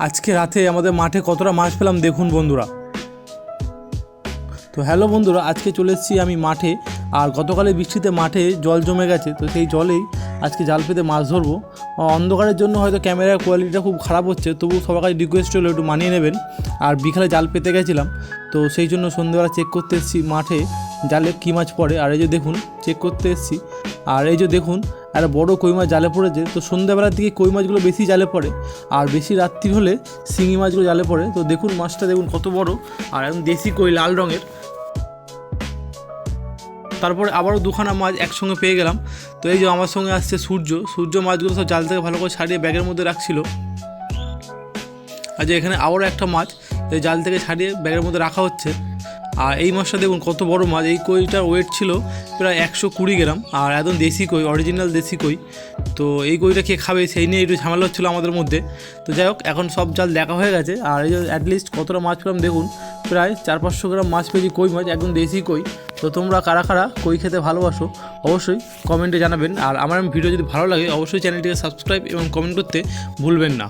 আজকে রাতে আমাদের মাঠে কতটা মাছ পেলাম দেখুন বন্ধুরা। তো হ্যালো বন্ধুরা, আজকে চলে এসেছি আমি মাঠে। আর গতকালের বৃষ্টিতে মাঠে জল জমে গেছে, তো সেই জলেই আজকে জাল পেতে মাছ ধরবো। অন্ধকারের জন্য হয়তো ক্যামেরার কোয়ালিটিটা খুব খারাপ হচ্ছে, তবু সবার কাছে রিকোয়েস্ট হলো একটু মানিয়ে নেবেন। আর বিকালে জাল পেতে গেছিলাম, তো সেই জন্য সন্ধ্যেবেলা চেক করতে এসেছি মাঠে জালে কী মাছ পড়ে। আর এই যে দেখুন চেক করতে এসেছি, আর এই যে দেখুন একটা বড় কই মাছ জালে পড়েছে। তো সন্ধ্যাবেলার দিকে কই মাছগুলো বেশি জালে পড়ে, আর বেশি রাত্রি হলে শিঙি মাছগুলো জালে পড়ে। তো দেখুন মাছটা দেখুন কত বড়, আর একদম দেশি কই লাল রঙের। তারপরে আবারও দুখানা মাছ একসঙ্গে পেয়ে গেলাম। তো এই যে আমার সঙ্গে আসছে সূর্য মাছগুলো সব জাল থেকে ভালো করে ছাড়িয়ে ব্যাগের মধ্যে রাখছিল। আর যে এখানে আবারও একটা মাছ জাল থেকে ছাড়িয়ে ব্যাগের মধ্যে রাখা হচ্ছে। আর এই মাছটা দেখুন কত বড় মাছ, এই কইটার ওয়েট ছিল প্রায় 120 গ্রাম, আর একদম দেশি কই, অরিজিনাল দেশি কই। তো এই কইটা কে খাবে সেই নিয়ে একটু ঝামেলা হচ্ছিলো আমাদের মধ্যে। তো যাই হোক, এখন সব জাল দেখা হয়ে গেছে। আর এই যে অ্যাটলিস্ট কতটা মাছ পেলাম দেখুন, প্রায় 400-500 গ্রাম মাছ পেয়েছি, কই মাছ, একদম দেশি কই। তো তোমরা কারা কারা কই খেতে ভালোবাসো অবশ্যই কমেন্টে জানাবেন। আর আমার ভিডিও যদি ভালো লাগে অবশ্যই চ্যানেলটিকে সাবস্ক্রাইব এবং কমেন্ট করতে ভুলবেন না।